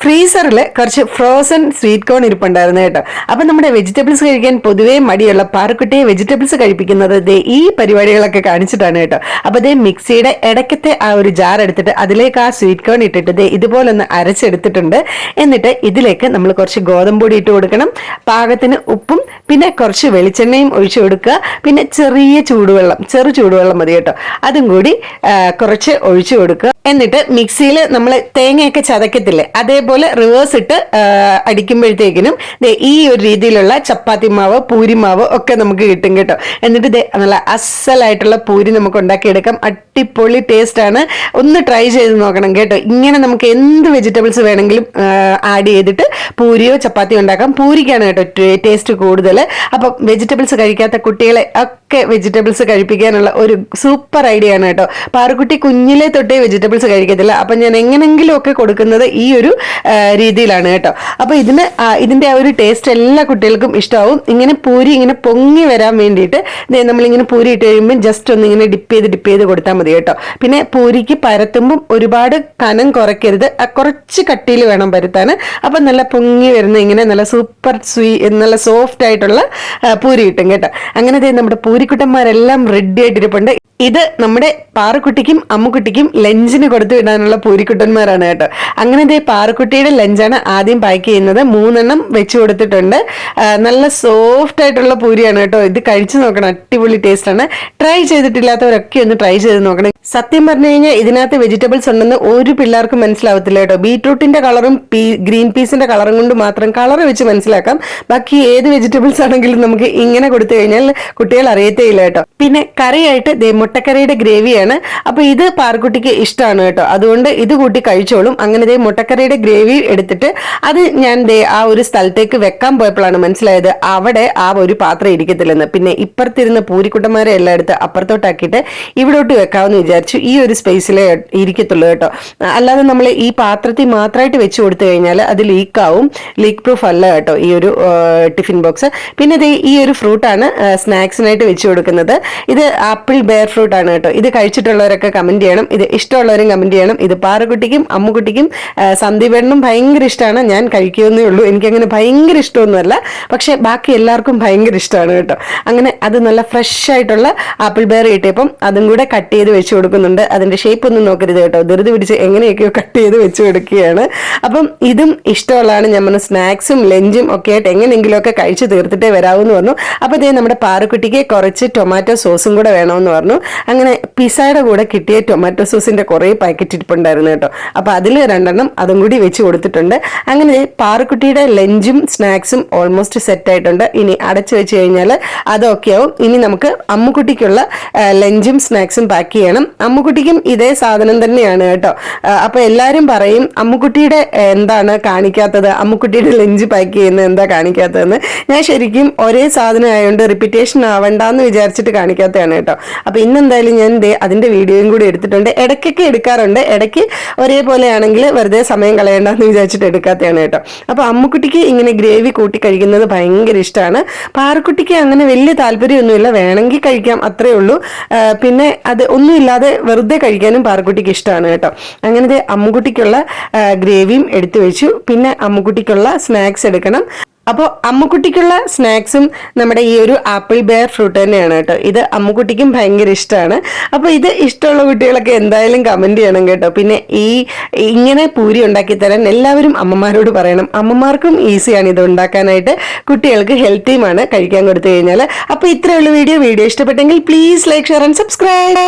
ഫ്രീസറിൽ കുറച്ച് frozen sweet corn ഇരിപ്പുണ്ടായിരുന്നു കേട്ടോ. അപ്പം നമ്മുടെ വെജിറ്റബിൾസ് കഴിക്കാൻ പൊതുവേ മടിയുള്ള പാറുക്കുട്ടിയെ വെജിറ്റബിൾസ് കഴിപ്പിക്കുന്നത് ദേ ഈ പരിപാടികളൊക്കെ കാണിച്ചിട്ടാണ് കേട്ടോ. അപ്പോൾ ദേ മിക്സിയുടെ ഇടയ്ക്കത്തെ ആ ഒരു ജാർ എടുത്തിട്ട് അതിലേക്ക് ആ സ്വീറ്റ് കോൺ ഇട്ടിട്ട് ദേ ഇതുപോലെ ഒന്ന് അരച്ചെടുത്തിട്ടുണ്ട്. എന്നിട്ട് ഇതിലേക്ക് നമ്മൾ കുറച്ച് ഗോതമ്പ് പൊടി ഇട്ട് കൊടുക്കണം, പാകത്തിന് ഉപ്പും പിന്നെ കുറച്ച് വെളിച്ചെണ്ണയും ഒഴിച്ചു കൊടുക്കുക. പിന്നെ ചെറു ചൂടുവെള്ളം മതി കേട്ടോ, അതും കൂടി കുറച്ച് ഒഴിച്ചു കൊടുക്കുക. എന്നിട്ട് മിക്സിയിൽ നമ്മൾ തേങ്ങയൊക്കെ ചതക്കത്തില്ലേ, അതേപോലെ റിവേഴ്സ് ഇട്ട് അടിക്കുമ്പോഴത്തേക്കിനും ഈ ഒരു രീതിയിലുള്ള ചപ്പാത്തി മാവ് പൂരി മാവ് ഒക്കെ നമുക്ക് കിട്ടും കേട്ടോ. എന്നിട്ട് നല്ല അസലായിട്ടുള്ള പൂരി നമുക്ക് ഉണ്ടാക്കിയെടുക്കാം. അടിപൊളി ടേസ്റ്റ് ആണ്, ഒന്ന് ട്രൈ ചെയ്ത് നോക്കണം കേട്ടോ. ഇങ്ങനെ നമുക്ക് എന്ത് വെജിറ്റബിൾസ് വേണമെങ്കിലും ആഡ് ചെയ്തിട്ട് പൂരിയോ ചപ്പാത്തിയോ ഉണ്ടാക്കാം. പൂരിക്കാണ് കേട്ടോ ടേസ്റ്റ് കൂടുതൽ. അപ്പം വെജിറ്റബിൾസ് കഴിക്കാത്ത കുട്ടികളെ ഒക്കെ വെജിറ്റബിൾസ് കഴിപ്പിക്കാനുള്ള ഒരു സൂപ്പർ ഐഡിയ ആണ് കേട്ടോ. പാറുക്കുട്ടി കുഞ്ഞിലെ തൊട്ടേ വെജിറ്റബിൾസ് കഴിക്കത്തില്ല, അപ്പം ഞാൻ എങ്ങനെങ്കിലും ഒക്കെ കൊടുക്കുന്നത് ഈ ഒരു രീതിയിലാണ് കേട്ടോ. അപ്പൊ ഇതിന്റെ ആ ഒരു ടേസ്റ്റ് എല്ലാ കുട്ടികൾക്കും ഇഷ്ടമാവും. ഇങ്ങനെ പൂരി ഇങ്ങനെ പൊങ്ങി വരാൻ വേണ്ടിയിട്ട് നമ്മളിങ്ങനെ പൂരി ഇട്ട് കഴിയുമ്പോൾ ജസ്റ്റ് ഒന്ന് ഇങ്ങനെ ഡിപ്പ് ചെയ്ത് കൊടുത്താൽ മതി കേട്ടോ. പിന്നെ പൂരിക്ക് പരത്തുമ്പം ഒരുപാട് കനം കുറയ്ക്കരുത്, കുറച്ച് കട്ടിയിൽ വേണം പരത്താൻ. അപ്പൊ നല്ല പൊങ്ങി വരുന്ന ഇങ്ങനെ നല്ല സൂപ്പർ നല്ല സോഫ്റ്റ് ആയിട്ടുള്ള പൂരി കിട്ടും കേട്ടോ. അങ്ങനെ നമ്മുടെ പൂരിക്കുട്ടന്മാരെല്ലാം റെഡി ആയിട്ടിരിപ്പുണ്ട്. ഇത് നമ്മുടെ പാറുക്കുട്ടിക്കും അമ്മുക്കുട്ടിക്കും ലഞ്ചിന് കൊടുത്തു വിടാനുള്ള പൂരിക്കുട്ടന്മാരാണ് കേട്ടോ. അങ്ങനെ പാറുക്കുട്ടിയുടെ ലഞ്ചാണ് ആദ്യം പാക്ക് ചെയ്യുന്നത്. 3 എണ്ണം വെച്ച് കൊടുത്തിട്ടുണ്ട്. നല്ല സോഫ്റ്റ് ആയിട്ടുള്ള പൂരിയാണ് കേട്ടോ. ഇത് കഴിച്ചു നോക്കണം, അടിപൊളി ടേസ്റ്റ് ആണ്. ട്രൈ ചെയ്തിട്ടില്ലാത്തവരൊക്കെ ഒന്ന് ട്രൈ ചെയ്ത് നോക്കണം. സത്യം പറഞ്ഞു കഴിഞ്ഞാൽ ഇതിനകത്ത് വെജിറ്റബിൾസ് ഉണ്ടെന്ന് ഒരു പിള്ളേർക്കും മനസ്സിലാവത്തില്ല കേട്ടോ. ബീട്രൂട്ടിന്റെ കളറും ഗ്രീൻ പീസിന്റെ കളറും കൊണ്ട് മാത്രം കളർ വെച്ച് മനസ്സിലാക്കാം. ബാക്കി ഏത് വെജിറ്റബിൾസ് ആണെങ്കിലും നമുക്ക് ഇങ്ങനെ കൊടുത്തു കഴിഞ്ഞാൽ കുട്ടികൾ അറിയത്തേ ഇല്ല കേട്ടോ. പിന്നെ കറിയായിട്ട് മുട്ടക്കറിയുടെ ഗ്രേവിയാണ്. അപ്പൊ ഇത് പാറുക്കുട്ടിക്ക് ഇഷ്ടമാണ് കേട്ടോ, അതുകൊണ്ട് ഇത് കൂട്ടി കഴിച്ചോളും. അങ്ങനെ മുട്ടക്കറിയുടെ ഗ്രേവി എടുത്തിട്ട് അത് ഞാൻ ആ ഒരു സ്ഥലത്തേക്ക് വെക്കാൻ പോയപ്പോഴാണ് മനസ്സിലായത് അവിടെ ആ ഒരു പാത്രം ഇരിക്കത്തില്ലെന്ന്. പിന്നെ ഇപ്പുറത്തിരുന്ന പൂരിക്കുട്ടന്മാരെ എല്ലാം എടുത്ത് അപ്പുറത്തോട്ടാക്കിയിട്ട് ഇവിടോട്ട് വെക്കാമെന്ന് വിചാരിച്ചു. ഈ ഒരു സ്പേസിലേ ഇരിക്കത്തുള്ളൂ കേട്ടോ. അല്ലാതെ നമ്മൾ ഈ പാത്രത്തിൽ മാത്രമായിട്ട് വെച്ച് കൊടുത്തു കഴിഞ്ഞാൽ അത് ലീക്കാവും. ലീക്ക് പ്രൂഫ് അല്ല കേട്ടോ ഈ ഒരു ടിഫിൻ ബോക്സ്. പിന്നെ ഈ ഒരു ഫ്രൂട്ടാണ് സ്നാക്സിനായിട്ട് വെച്ച് കൊടുക്കുന്നത്. ഇത് ആപ്പിൾ ബെയർ ഫ്രൂട്ട് ആണ് കേട്ടോ. ഇത് കഴിച്ചിട്ടുള്ളവരൊക്കെ കമന്റ് ചെയ്യണം, ഇത് ഇഷ്ടമുള്ളവരും കമന്റ് ചെയ്യണം. ഇത് പാറുക്കുട്ടിക്കും അമ്മുക്കുട്ടിക്കും സന്ദീപേട്ടനും ഭയങ്കര ഇഷ്ടമാണ്. ഞാൻ കഴിക്കുമെന്നേ ഉള്ളൂ, എനിക്കങ്ങനെ ഭയങ്കര ഇഷ്ടമൊന്നുമല്ല, പക്ഷെ ബാക്കി എല്ലാവർക്കും ഭയങ്കര ഇഷ്ടമാണ് കേട്ടോ. അങ്ങനെ അത് നല്ല ഫ്രഷ് ആയിട്ടുള്ള ആപ്പിൾ ബെയർ കിട്ടിയപ്പം അതും കൂടെ കട്ട് ചെയ്ത് വെച്ച് കൊടുക്കുന്നുണ്ട്. അതിന്റെ ഷേപ്പ് ഒന്നും നോക്കരുത് കേട്ടോ, ധൃതി പിടിച്ച് എങ്ങനെയൊക്കെയോ കട്ട് ചെയ്ത് വെച്ച് കൊടുക്കുകയാണ്. അപ്പം ഇതും ഇഷ്ടമുള്ളതാണ്. ഞാൻ പറഞ്ഞു സ്നാക്സും ലഞ്ചും ഒക്കെ ആയിട്ട് എങ്ങനെയെങ്കിലുമൊക്കെ കഴിച്ച് തീർത്തിട്ടേ വരാമെന്ന് പറഞ്ഞു. അപ്പോൾ നമ്മുടെ പാറുക്കുട്ടിക്ക് കുറച്ച് ടൊമാറ്റോ സോസും കൂടെ വേണമെന്ന് പറഞ്ഞു. അങ്ങനെ പിസയുടെ കൂടെ കിട്ടിയ ടൊമാറ്റോ സോസിന്റെ കുറേ പാക്കറ്റ് ഇരിപ്പുണ്ടായിരുന്നു കേട്ടോ. അപ്പൊ അതിൽ 2 എണ്ണം അതും കൂടി വെച്ച് കൊടുത്തിട്ടുണ്ട്. അങ്ങനെ പാറുക്കുട്ടിയുടെ ലഞ്ചും സ്നാക്സും ഓൾമോസ്റ്റ് സെറ്റ് ആയിട്ടുണ്ട്. ഇനി അടച്ചു വെച്ച് കഴിഞ്ഞാൽ അതൊക്കെ ആവും. ഇനി നമുക്ക് അമ്മുക്കുട്ടിക്കുള്ള ലഞ്ചും സ്നാക്സും പാക്ക് ചെയ്യണം. അമ്മുക്കുട്ടിക്കും ഇതേ സാധനം തന്നെയാണ് കേട്ടോ. അപ്പൊ എല്ലാരും പറയും അമ്മുക്കുട്ടിയുടെ എന്താണ് കാണിക്കാത്തത്, അമ്മുക്കുട്ടിയുടെ ലഞ്ച് പാക്ക് ചെയ്യുന്നത് എന്താ കാണിക്കാത്തതെന്ന്. ഞാൻ ശരിക്കും ഒരേ സാധനം ആയതുകൊണ്ട് റിപ്പീറ്റേഷൻ ആവണ്ടെന്ന് വിചാരിച്ചിട്ട് കാണിക്കാത്തതാണ് കേട്ടോ. അപ്പൊ ഇന്നെന്തായാലും ഞാൻ അതിന്റെ വീഡിയോയും കൂടി എടുത്തിട്ടുണ്ട്. ഇടയ്ക്കൊക്കെ എടുക്കാറുണ്ട്, ഇടയ്ക്ക് ഒരേപോലെ ആണെങ്കിൽ വെറുതെ സമയം കളയണ്ടെന്ന് വിചാരിച്ചിട്ട് എടുക്കാത്തതാണ് കേട്ടോ. അപ്പൊ അമ്മുക്കുട്ടിക്ക് ഇങ്ങനെ ഗ്രേവി കൂട്ടി കഴിക്കുന്നത് ഭയങ്കര ഇഷ്ടമാണ്. പാറുക്കുട്ടിക്ക് അങ്ങനെ വലിയ താല്പര്യമൊന്നുമില്ല, വേണമെങ്കിൽ കഴിക്കാം അത്രേ ഉള്ളൂ. പിന്നെ അത് ഒന്നുമില്ലാതെ വെറുതെ കഴിക്കാനും പാറുക്കുട്ടിക്ക് ഇഷ്ടമാണ് കേട്ടോ. അങ്ങനെ അമ്മുക്കുട്ടിക്കുള്ള ഗ്രേവിയും എടുത്തു വെച്ചു. പിന്നെ അമ്മുക്കുട്ടിക്കുള്ള സ്നാക്സ് എടുക്കണം. അപ്പോൾ അമ്മുക്കുട്ടിക്കുള്ള സ്നാക്സും നമ്മുടെ ഈ ഒരു ആപ്പിൾ ബെയർ ഫ്രൂട്ട് തന്നെയാണ് കേട്ടോ. ഇത് അമ്മുക്കുട്ടിക്കും ഭയങ്കര ഇഷ്ടമാണ്. അപ്പോൾ ഇത് ഇഷ്ടമുള്ള കുട്ടികളൊക്കെ എന്തായാലും കമന്റ് ചെയ്യണം കേട്ടോ. പിന്നെ ഇങ്ങനെ പൂരി ഉണ്ടാക്കി തരാൻ എല്ലാവരും അമ്മമാരോട് പറയണം. അമ്മമാർക്കും ഈസിയാണ് ഇത് ഉണ്ടാക്കാനായിട്ട്, കുട്ടികൾക്ക് ഹെൽത്തിയുമാണ് കഴിക്കാൻ കൊടുത്തു കഴിഞ്ഞാൽ. അപ്പോൾ ഇത്രയുള്ള വീഡിയോ ഇഷ്ടപ്പെട്ടെങ്കിൽ please like share and subscribe.